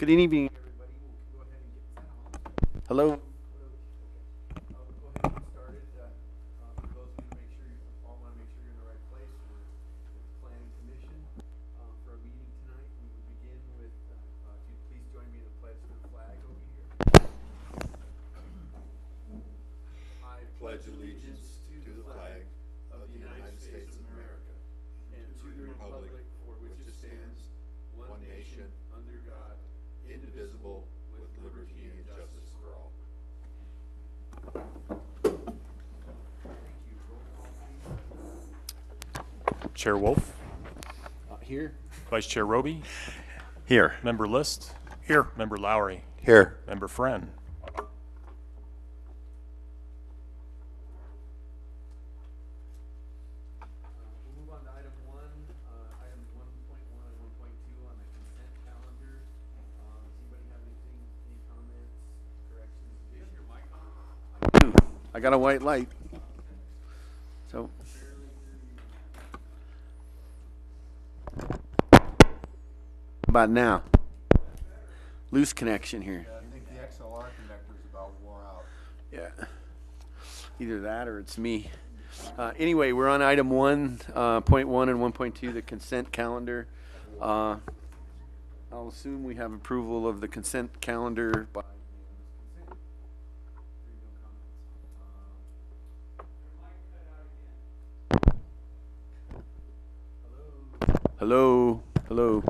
Good evening, everybody. We'll go ahead and get hello. We'll go ahead and get started. For those of you to make sure you all want to make sure you're in the right place. We're with the Planning Commission for our meeting tonight. We will begin with, if you'd please join me in a pledge to the flag over here. I pledge allegiance to the flag of the United States of America and to the republic for which it stands, one nation, under God, indivisible, with liberty and justice for all. Thank you. Roll call, please. Chair Wolf, Here. Vice Chair Roby, Here. Member List, here. Member Lowry, Here. Member Friend. We'll move on to item 1, items 1.1 and 1.2 on the consent calendar. Does anybody have anything, any comments, corrections, additions? Your mic on? I do. I got a white light. So. About now. Loose connection here. I think the XLR connector is about wore out. Yeah. Either that or it's me. Anyway, we're on item 1.1 and 1.2, the consent calendar. I'll assume we have approval of the consent calendar by. Hello. Hello.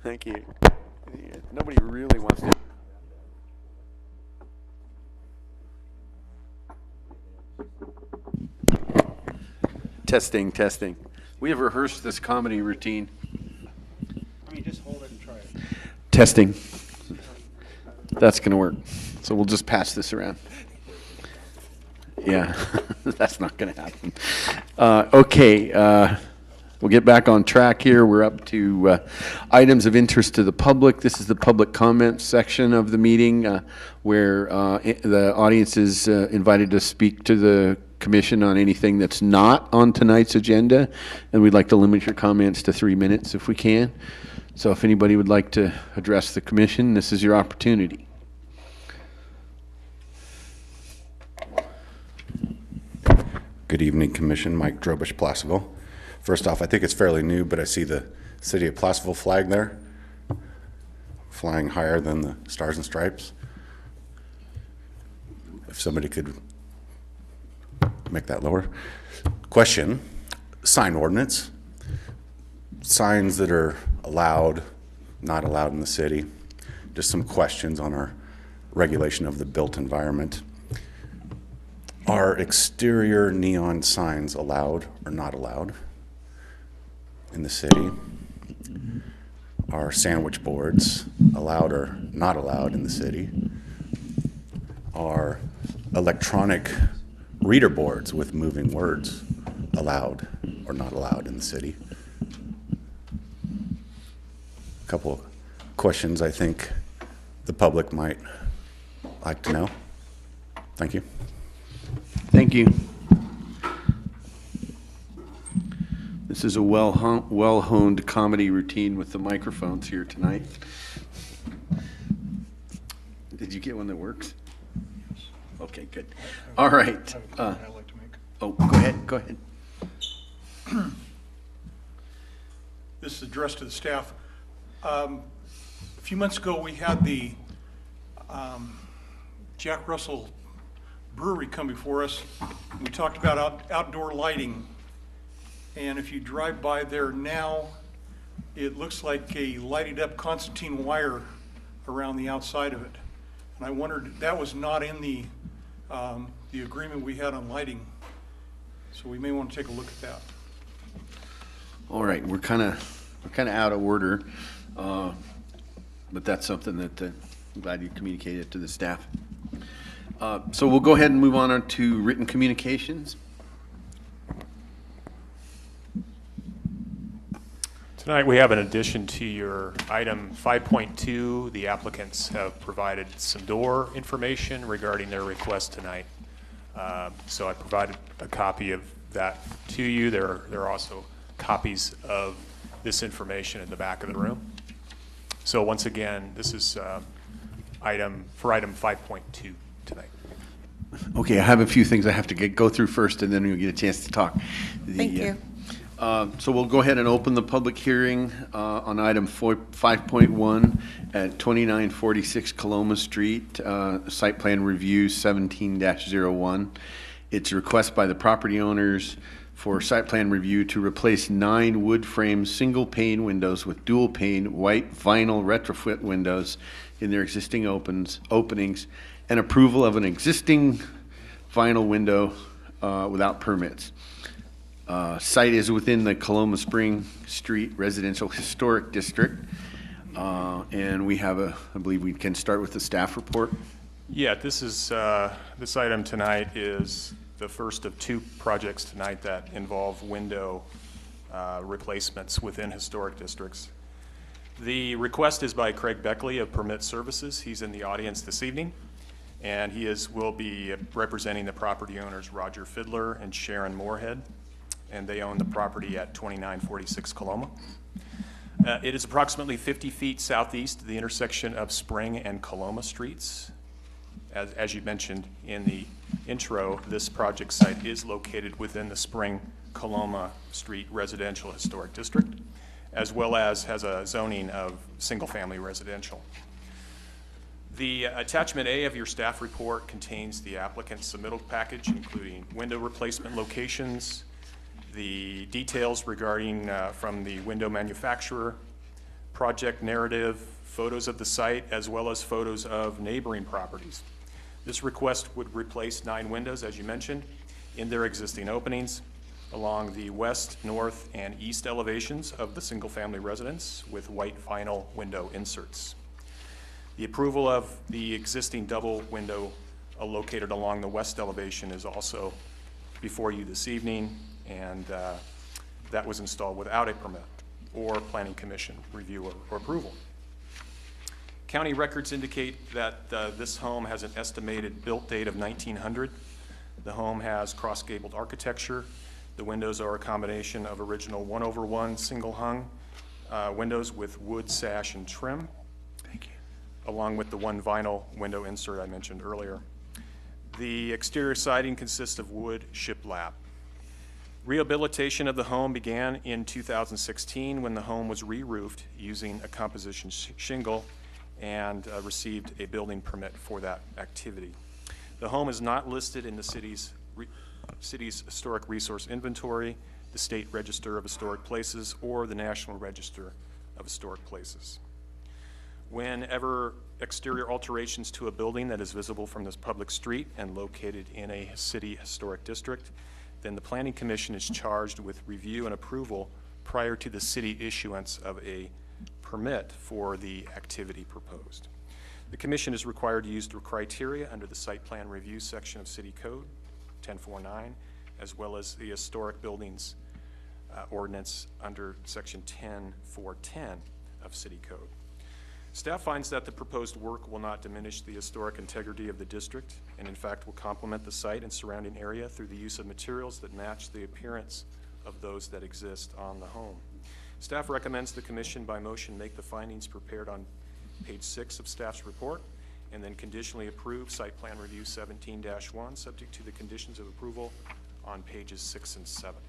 Thank you. Yeah, nobody really wants to. Testing, testing. We have rehearsed this comedy routine. I mean, just hold it and try it. Testing. That's going to work. So we'll just pass this around. Yeah, that's not going to happen. Okay, we'll get back on track here. We're up to items of interest to the public. This is the public comment section of the meeting where the audience is invited to speak to the commission on anything that's not on tonight's agenda. And we'd like to limit your comments to 3 minutes if we can. So if anybody would like to address the commission, this is your opportunity. Good evening, Commission. Mike Drobish, Placerville. First off, I think it's fairly new, but I see the City of Placerville flag there, flying higher than the Stars and Stripes. If somebody could make that lower. Question, sign ordinance. Signs that are allowed, not allowed in the city. Just some questions on our regulation of the built environment. Are exterior neon signs allowed or not allowed in the city? Are sandwich boards allowed or not allowed in the city? Are electronic reader boards with moving words allowed or not allowed in the city? A couple of questions I think the public might like to know. Thank you. Thank you. This is a well-honed comedy routine with the microphones here tonight. Did you get one that works? Okay, good. All right. I'd like to make. Oh, go ahead. Go ahead. This is addressed to the staff. A few months ago, we had the Jack Russell Brewery come before us. We talked about outdoor lighting. And if you drive by there now, it looks like a lighted up Constantine wire around the outside of it. And I wondered, that was not in the agreement we had on lighting. So we may want to take a look at that. All right, we're kind of out of order, but that's something that I'm glad you communicated to the staff. So we'll go ahead and move on to written communications. Tonight we have an addition to your item 5.2. The applicants have provided some door information regarding their request tonight. So I provided a copy of that to you. There are also copies of this information in the back of the room. So once again, this is item 5.2 tonight. Okay, I have a few things I have to go through first, and then we'll get a chance to talk. Thank you. So we'll go ahead and open the public hearing on item 5.1 at 2946 Coloma Street, site plan review 17-01. It's a request by the property owners for site plan review to replace 9 wood frame single pane windows with dual pane white vinyl retrofit windows in their existing openings, and approval of an existing vinyl window without permits. Site is within the Coloma Spring Street Residential Historic District. And we have I believe we can start with the staff report. Yeah, this item tonight is the first of 2 projects tonight that involve window replacements within historic districts. The request is by Craig Beckley of Permit Services. He's in the audience this evening, and will be representing the property owners Roger Fiddler and Sharon Moorhead, and they own the property at 2946 Coloma. It is approximately 50 feet southeast of the intersection of Spring and Coloma Streets. As you mentioned in the intro, this project site is located within the Spring Coloma Street Residential Historic District, as well as has a zoning of single-family residential. The attachment A of your staff report contains the applicant's submittal package, including window replacement locations, the details regarding from the window manufacturer, project narrative, photos of the site, as well as photos of neighboring properties. This request would replace 9 windows, as you mentioned, in their existing openings along the west, north, and east elevations of the single-family residence with white vinyl window inserts. The approval of the existing double window located along the west elevation is also before you this evening, and that was installed without a permit or planning commission review or approval. County records indicate that this home has an estimated built date of 1900. The home has cross-gabled architecture. The windows are a combination of original 1/1 single hung windows with wood sash and trim. Thank you. Along with the 1 vinyl window insert I mentioned earlier. The exterior siding consists of wood shiplap. Rehabilitation of the home began in 2016 when the home was re-roofed using a composition shingle and received a building permit for that activity. The home is not listed in the city's historic resource inventory, the State Register of Historic Places, or the National Register of Historic Places. Whenever exterior alterations to a building that is visible from this public street and located in a city historic district, then the Planning Commission is charged with review and approval prior to the city issuance of a permit for the activity proposed. The Commission is required to use the criteria under the Site Plan Review section of City Code 1049, as well as the Historic Buildings Ordinance under Section 10410 of City Code. Staff finds that the proposed work will not diminish the historic integrity of the district, and in fact will complement the site and surrounding area through the use of materials that match the appearance of those that exist on the home. Staff recommends the Commission by motion make the findings prepared on page 6 of staff's report, and then conditionally approve Site Plan Review 17-1, subject to the conditions of approval on pages 6 and 7.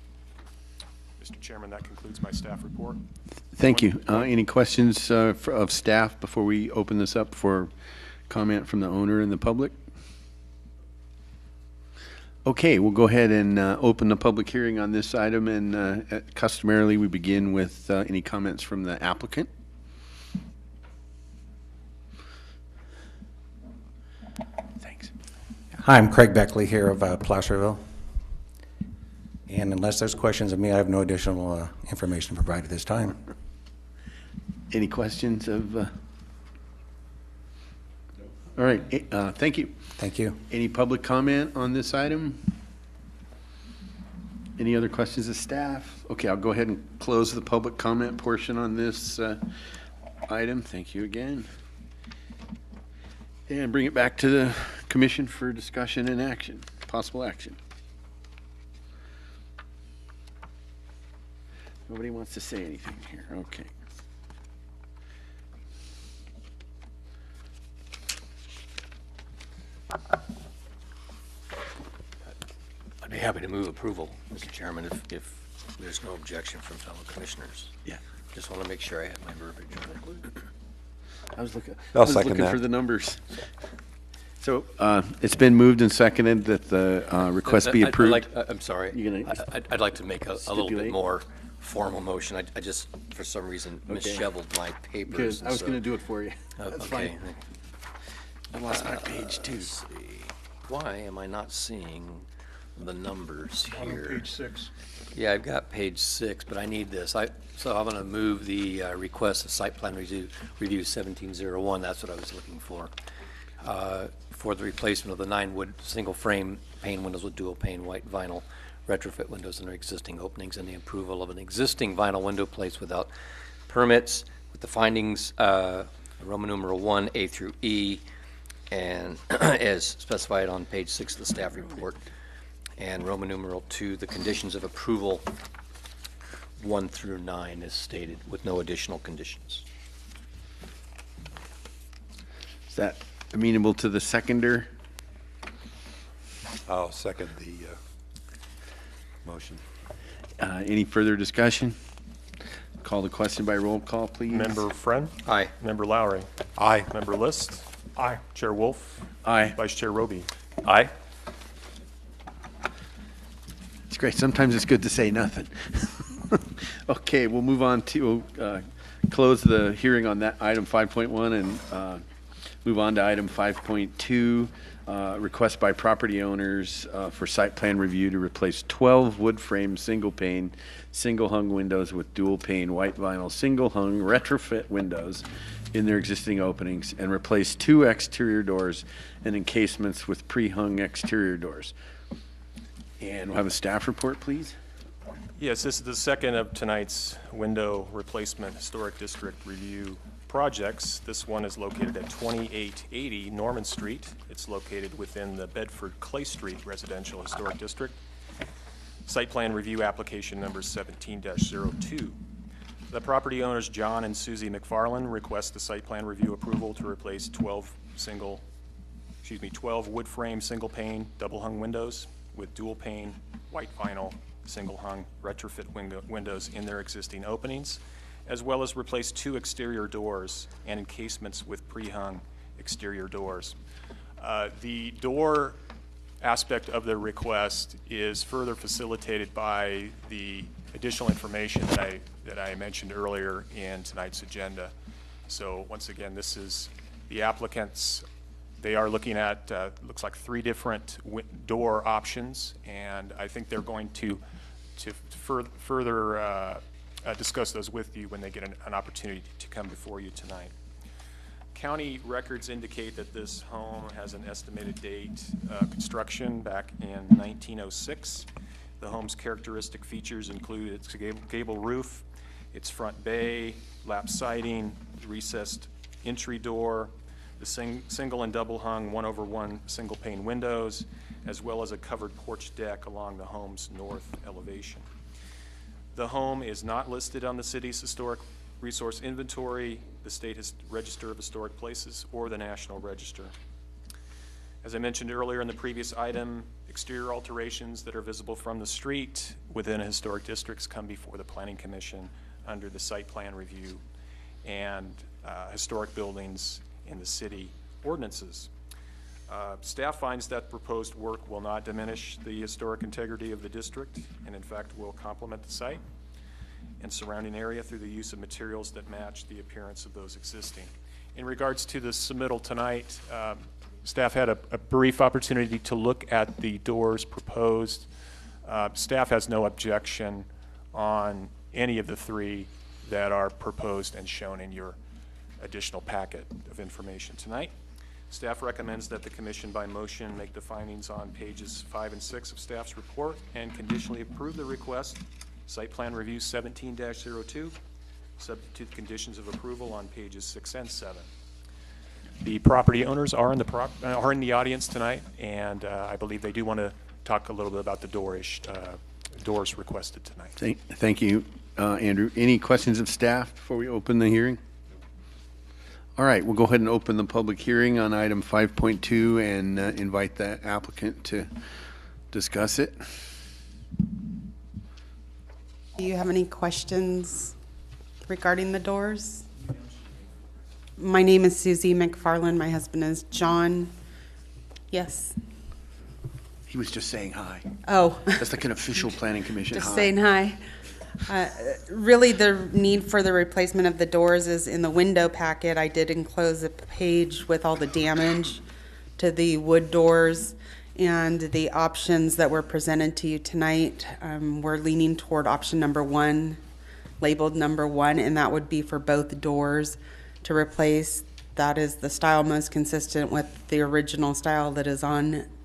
Mr. Chairman, that concludes my staff report. Thank you. Any questions of staff before we open this up for comment from the owner and the public? Okay, we'll go ahead and open the public hearing on this item, and customarily we begin with any comments from the applicant. Thanks. Hi, I'm Craig Beckley here of Placerville. And unless there's questions of me, I have no additional information to provide at this time. Any questions of? All right, thank you. Thank you. Any public comment on this item? Any other questions of staff? Okay, I'll go ahead and close the public comment portion on this item. Thank you again. And bring it back to the commission for discussion and action. possible action? Nobody wants to say anything here, okay. I'd be happy to move approval, Mr. Chairman, if there's no objection from fellow commissioners. Yeah, Just want to make sure I have my verbiage right. I was looking, I'll second for that. the numbers. So, it's been moved and seconded that the, request be approved. I'm sorry. You gonna I'd like to make a little bit stipulate? more formal motion. I just, for some reason, misshoveled my papers. Good, I was and gonna so- do it for you. Oh, That's okay. fine. I lost my page too. Let's see. Why am I not seeing the numbers On here? page 6. Yeah, I've got page 6, but I need this. So I'm going to move the request of site plan review 1701. That's what I was looking for the replacement of the 9 wood single frame pane windows with dual pane white vinyl retrofit windows in their existing openings, and the approval of an existing vinyl window place without permits with the findings, Roman numeral 1, A through E, and as specified on page 6 of the staff report, and Roman numeral 2, the conditions of approval 1 through 9 is stated with no additional conditions. Is that amenable to the seconder? I'll second the motion. Any further discussion? Call the question by roll call, please. Member Friend? Aye. Member Lowry? Aye. Member List? Aye. Chair Wolf? Aye. Vice Chair Roby? Aye. It's great. Sometimes it's good to say nothing. Okay, we'll move on to close the hearing on that item 5.1 and move on to item 5.2, request by property owners for site plan review to replace 12 wood frame single pane, single hung windows with dual pane white vinyl single hung retrofit windows in their existing openings and replace 2 exterior doors and encasements with pre-hung exterior doors. And we'll have a staff report, please. Yes, this is the second of tonight's window replacement historic district review projects. This one is located at 2880 Norman Street. It's located within the Bedford Clay Street Residential Historic District. Site plan review application number 17-02. The property owners, John and Susie McFarland, request the site plan review approval to replace 12 wood frame single pane double hung windows with dual pane white vinyl single hung retrofit windows in their existing openings, as well as replace 2 exterior doors and encasements with pre-hung exterior doors. The door aspect of the request is further facilitated by the additional information that I mentioned earlier in tonight's agenda. So once again, this is the applicants. They are looking at, looks like 3 different door options, and I think they're going to further discuss those with you when they get an opportunity to come before you tonight. County records indicate that this home has an estimated date construction back in 1906. The home's characteristic features include its gable roof, its front bay, lap siding, recessed entry door, the single and double hung 1/1 single pane windows, as well as a covered porch deck along the home's north elevation. The home is not listed on the city's historic resource inventory, the state register of historic places, or the National Register. As I mentioned earlier in the previous item, exterior alterations that are visible from the street within historic districts come before the Planning Commission under the site plan review and historic buildings in the city ordinances. Staff finds that proposed work will not diminish the historic integrity of the district, and in fact will complement the site and surrounding area through the use of materials that match the appearance of those existing. In regards to the submittal tonight, staff had a brief opportunity to look at the doors proposed. Staff has no objection on any of the 3 that are proposed and shown in your additional packet of information tonight. Staff recommends that the commission by motion make the findings on pages 5 and 6 of staff's report and conditionally approve the request, site plan review 17-02, subject to the conditions of approval on pages 6 and 7. The property owners are in the audience tonight, and I believe they do want to talk a little bit about the doors requested tonight. Thank you, Andrew. Any questions of staff before we open the hearing? All right, we'll go ahead and open the public hearing on item 5.2 and invite the applicant to discuss it. Do you have any questions regarding the doors? My name is Susie McFarland. My husband is John. Yes. He was just saying hi. Oh. That's like an official planning commission Just hi. saying hi. Really, the need for the replacement of the doors is in the window packet. I did enclose a page with all the damage to the wood doors and the options that were presented to you tonight. We're leaning toward option number 1, labeled number 1, and that would be for both doors to replace. That is the style most consistent with the original style that is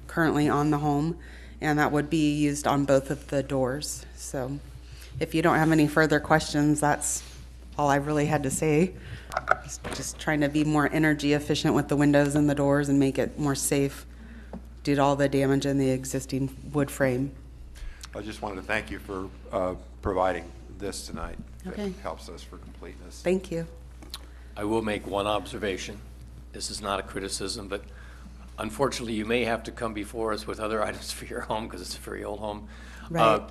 currently on the home, and that would be used on both of the doors. So if you don't have any further questions, that's all I really had to say. Just trying to be more energy efficient with the windows and the doors and make it more safe due to all the damage in the existing wood frame. I just wanted to thank you for providing this tonight. Okay. It helps us for completeness. Thank you. I will make one observation. This is not a criticism, but unfortunately, you may have to come before us with other items for your home because it's a very old home. Right.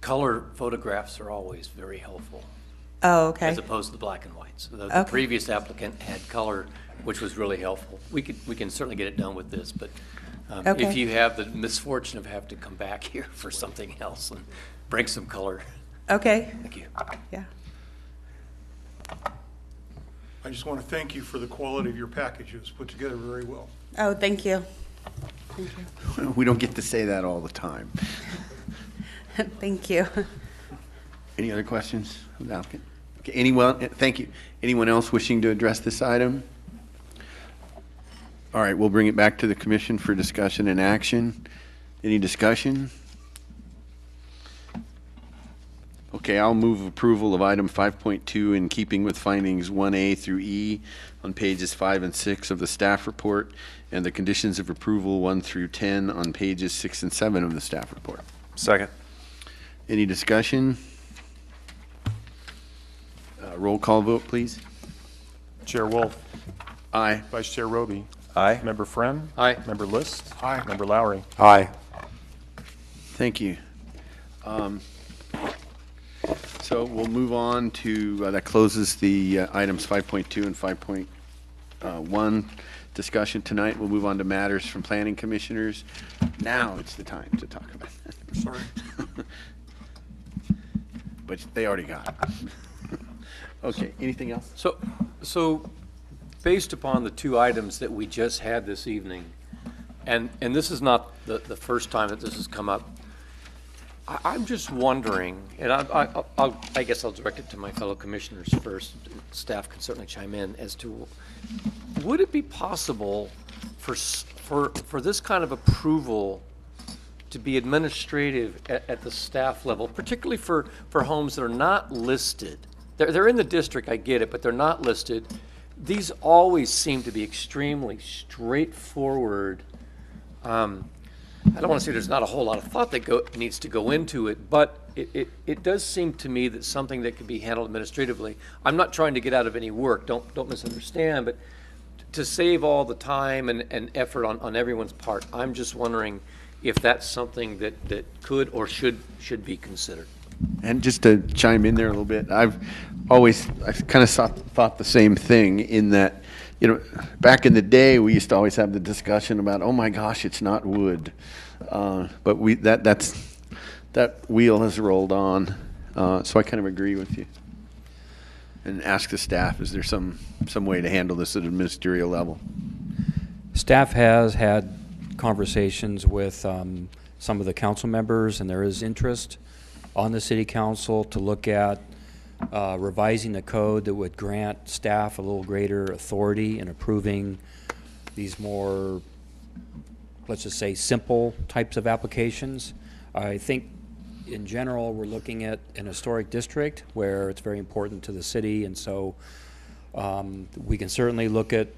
Color photographs are always very helpful, Oh, okay. as opposed to the black and whites. The Okay. previous applicant had color, which was really helpful. We can certainly get it done with this, but Okay. if you have the misfortune of having to come back here for something else and bring some color, Okay. thank you. Yeah. I just want to thank you for the quality of your package. It was put together very well. Oh, thank you. We don't get to say that all the time. Thank you. Any other questions of the applicant? Okay, anyone, thank you. Anyone else wishing to address this item? All right, we'll bring it back to the commission for discussion and action. Any discussion? Okay, I'll move approval of item 5.2 in keeping with findings 1A through E on pages 5 and 6 of the staff report, and the conditions of approval 1 through 10 on pages 6 and 7 of the staff report. Second. Any discussion? Roll call vote, please. Chair Wolf. Aye. Vice Chair Roby. Aye. Member Friend. Aye. Member List. Aye. Member Lowry. Aye. Thank you. So we'll move on to, that closes the items 5.2 and 5.1 discussion tonight. We'll move on to matters from planning commissioners. Now it's the time to talk about that. Sorry. But they already got it. Okay, anything else? So based upon the two items that we just had this evening, and this is not the first time that this has come up, I'm just wondering, and I guess I'll direct it to my fellow commissioners first. Staff can certainly chime in as to, would it be possible for this kind of approval to be administrative at the staff level, particularly for homes that are not listed? They're in the district, I get it, but they're not listed. These always seem to be extremely straightforward. I don't want to say there's not a whole lot of thought that needs to go into it, but it does seem to me that something that could be handled administratively. I'm not trying to get out of any work, don't misunderstand, but to save all the time and effort on everyone's part, I'm just wondering if that's something that could or should be considered. And just to chime in there a little bit, I've kind of thought the same thing in that, you know, back in the day, we used to always have the discussion about, oh my gosh, it's not wood. But that wheel has rolled on. So I kind of agree with you. And ask the staff, is there some way to handle this at a ministerial level? Staff has had conversations with some of the council members, and there is interest on the city council to look at revising the code that would grant staff a little greater authority in approving these more, let's just say, simple types of applications. I think in general we're looking at an historic district where it's very important to the city, and so we can certainly look at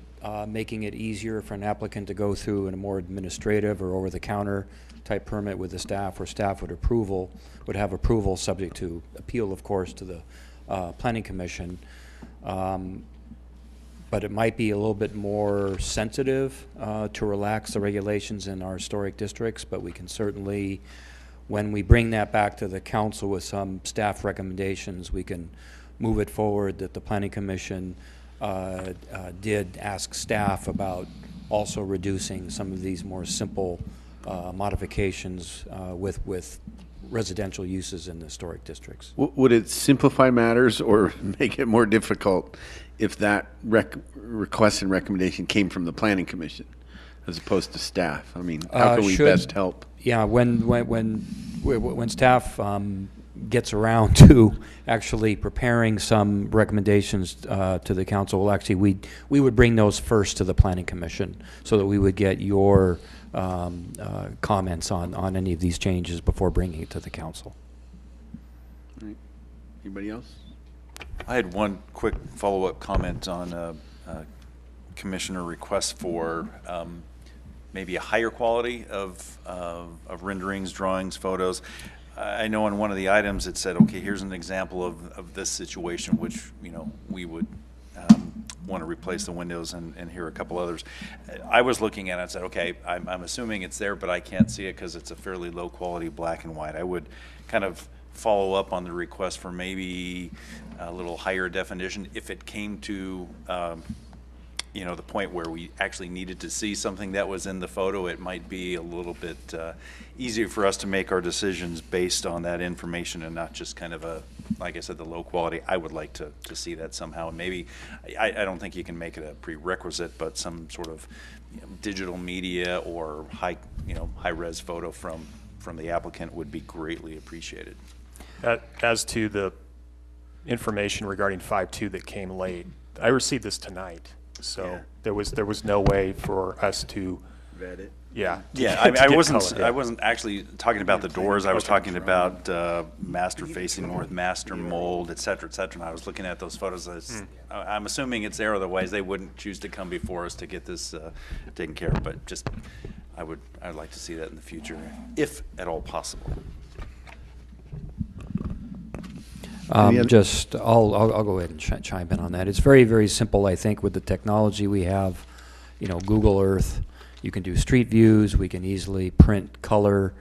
making it easier for an applicant to go through in a more administrative or over-the-counter type permit with the staff, where staff would have approval subject to appeal, of course, to the Planning Commission. But it might be a little bit more sensitive to relax the regulations in our historic districts, but we can certainly, when we bring that back to the council with some staff recommendations, we can move it forward that the Planning Commission did ask staff about also reducing some of these more simple modifications with residential uses in the historic districts. Would it simplify matters or make it more difficult if that request and recommendation came from the Planning Commission as opposed to staff? I mean, how can we best help? Yeah, when staff gets around to actually preparing some recommendations to the council, well, actually, we would bring those first to the Planning Commission so that we would get your comments on any of these changes before bringing it to the council. All right. Anybody else? I had one quick follow-up comment on Commissioner requests for maybe a higher quality of renderings, drawings, photos. I know on one of the items it said, okay, here's an example of this situation, which, you know, we would want to replace the windows, and here are a couple others. I was looking at it and said, okay, I'm assuming it's there, but I can't see it because it's a fairly low quality black and white. I would kind of follow up on the request for maybe a little higher definition if it came to you know, the point where we actually needed to see something that was in the photo. It might be a little bit easier for us to make our decisions based on that information and not just kind of a, like I said, the low quality. I would like to see that somehow. And maybe, I don't think you can make it a prerequisite, but some sort of, you know, digital media or high-res photo from the applicant would be greatly appreciated. As to the information regarding 5.2 that came late, I received this tonight, so yeah. there was no way for us to vet it. Yeah. Yeah, I wasn't actually talking about the doors. I was talking about master facing north, master mold, et cetera, and I was looking at those photos. I'm assuming it's there, otherwise they wouldn't choose to come before us to get this taken care of. But just, I'd like to see that in the future, if at all possible. I'll go ahead and chime in on that. It's very, very simple, I think, with the technology we have. You know, Google Earth. You can do street views. We can easily print color,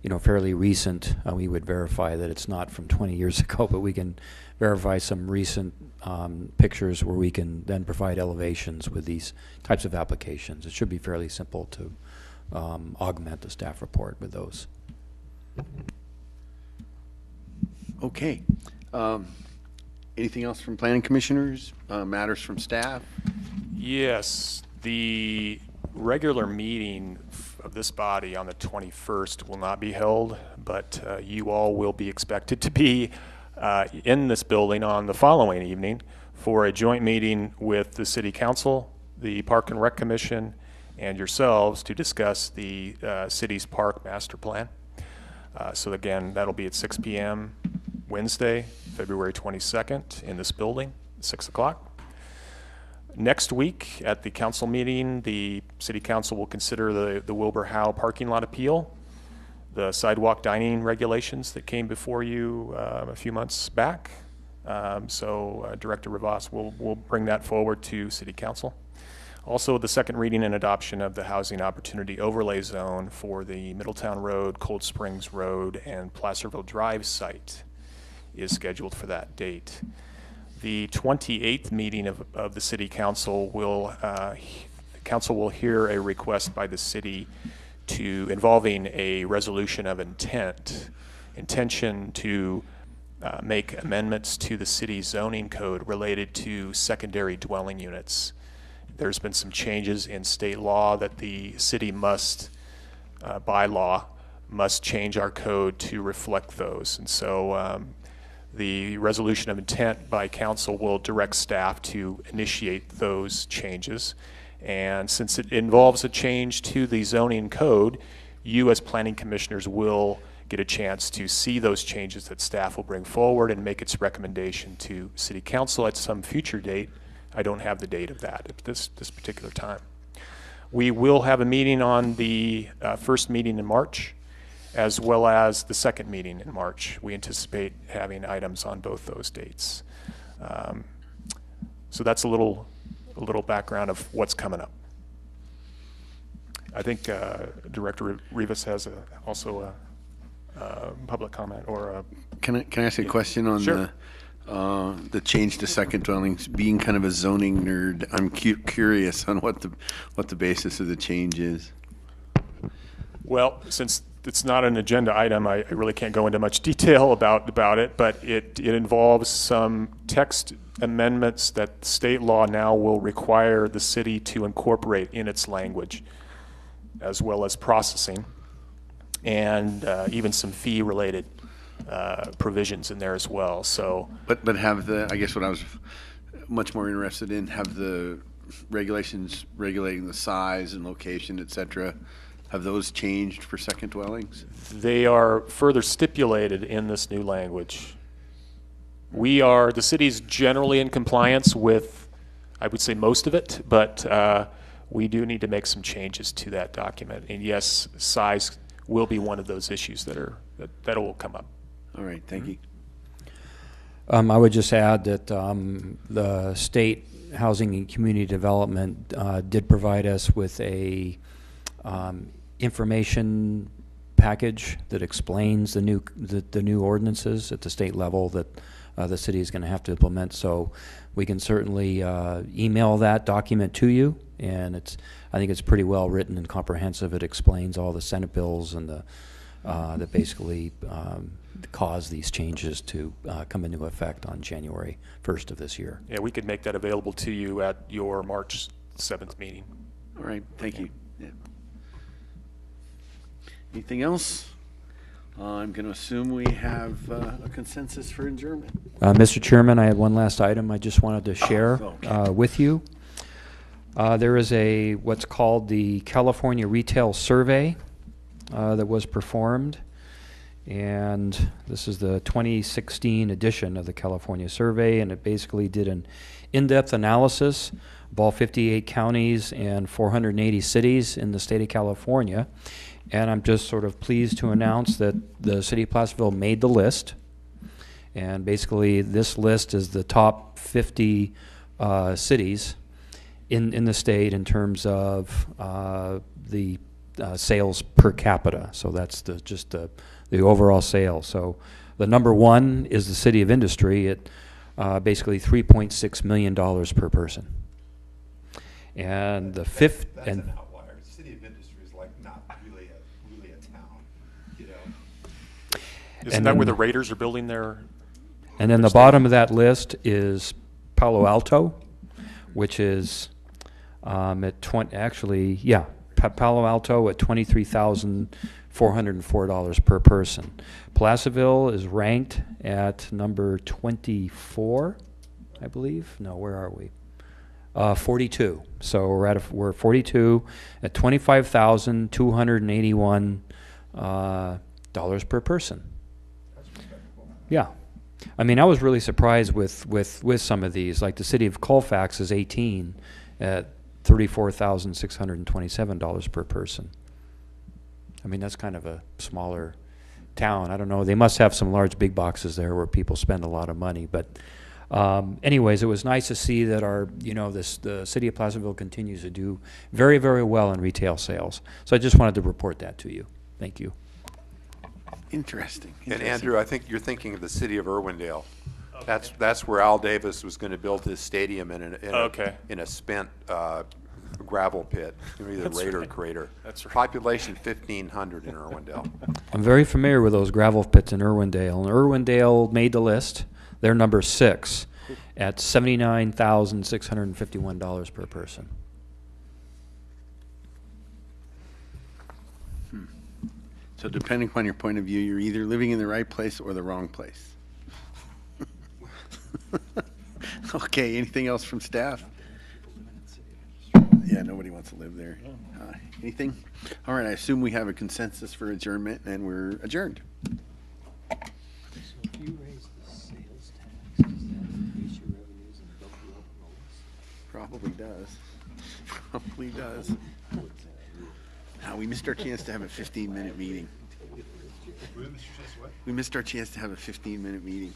you know, fairly recent. We would verify that it's not from 20 years ago, but we can verify some recent pictures where we can then provide elevations with these types of applications. It should be fairly simple to augment the staff report with those. Okay. Anything else from planning commissioners? Matters from staff? Yes. The regular meeting of this body on the 21st will not be held, but you all will be expected to be in this building on the following evening for a joint meeting with the City Council, the Park and Rec Commission, and yourselves to discuss the city's park master plan. So again, that'll be at 6 p.m. Wednesday, February 22nd in this building, 6 o'clock. Next week at the council meeting, the City Council will consider the Wilbur Howe parking lot appeal, the sidewalk dining regulations that came before you a few months back. So Director Rivas will bring that forward to City Council. Also, the second reading and adoption of the Housing Opportunity Overlay Zone for the Middletown Road, Cold Springs Road, and Placerville Drive site is scheduled for that date. The 28th meeting of the City Council will hear a request by the city involving a resolution of intention to make amendments to the city zoning code related to secondary dwelling units. There's been some changes in state law that the city must, by law, must change our code to reflect those. And so the resolution of intent by council will direct staff to initiate those changes. And since it involves a change to the zoning code, you as planning commissioners will get a chance to see those changes that staff will bring forward and make its recommendation to City Council at some future date I don't have the date of that at this particular time. We will have a meeting on the first meeting in March, as well as the second meeting in March. We anticipate having items on both those dates. So that's a little background of what's coming up. I think Director Rivas has also a public comment or a... Can I ask a question on Sure. the change to second dwellings? Being kind of a zoning nerd, I'm curious on what the basis of the change is. Well, since it's not an agenda item, I really can't go into much detail about it, but it involves some text amendments that state law now will require the city to incorporate in its language, as well as processing, and even some fee-related provisions in there as well. So, But have the, I guess what I was much more interested in, have the regulations regulating the size and location, et cetera, have those changed for second dwellings? they are further stipulated in this new language. The city's generally in compliance with, I would say, most of it, but we do need to make some changes to that document. And yes, size will be one of those issues that will come up. All right, thank you. I would just add that the State Housing and Community Development did provide us with a information package that explains the new ordinances at the state level that the city is going to have to implement. So we can certainly email that document to you, and I think it's pretty well written and comprehensive. It explains all the Senate bills and that basically cause these changes to come into effect on January 1st of this year. Yeah, we could make that available to you at your March 7th meeting. All right, thank you. Yeah. Anything else? I'm going to assume we have a consensus for adjournment. Mr. Chairman, I had one last item I just wanted to share with you. There is what's called the California Retail Survey that was performed, and this is the 2016 edition of the California Survey, and it basically did an in-depth analysis of all 58 counties and 480 cities in the state of California. And I'm just sort of pleased to announce that the city of Placerville made the list. And basically, this list is the top 50 cities in the state in terms of the sales per capita. So that's just the overall sales. So the number one is the City of Industry at basically $3.6 million per person. And the fifth... That's an outlier. City of Industry is like not really a town, you know? Isn't that where the Raiders are building their... And then the bottom of that list is Palo Alto, which is at Palo Alto at $23,404 per person. Placerville is ranked at number 24, I believe. No, where are we? 42. So we're 42 at $25,281 per person. Yeah. I mean, I was really surprised with some of these. Like the city of Colfax is 18 at $34,627 per person. I mean, that's kind of a smaller town. I don't know. They must have some large big boxes there where people spend a lot of money. But anyways, it was nice to see that the city of Placerville continues to do very, very well in retail sales. So I just wanted to report that to you. Thank you. Interesting. And Andrew, I think you're thinking of the city of Irwindale. Okay. That's where Al Davis was going to build his stadium in a spent gravel pit, either Raider crater. That's right. Population 1,500 in Irwindale. I'm very familiar with those gravel pits in Irwindale. And Irwindale made the list. They're number 6 at $79,651 per person. So depending upon your point of view, you're either living in the right place or the wrong place. Okay, anything else from staff? Yeah, nobody wants to live there. Anything? All right, I assume we have a consensus for adjournment, and we're adjourned. So if you raise the sales tax, does that increase your revenues and build the open roads? Probably does. Probably does. We missed our chance to have a 15-minute meeting. We missed our chance to have a 15-minute meeting.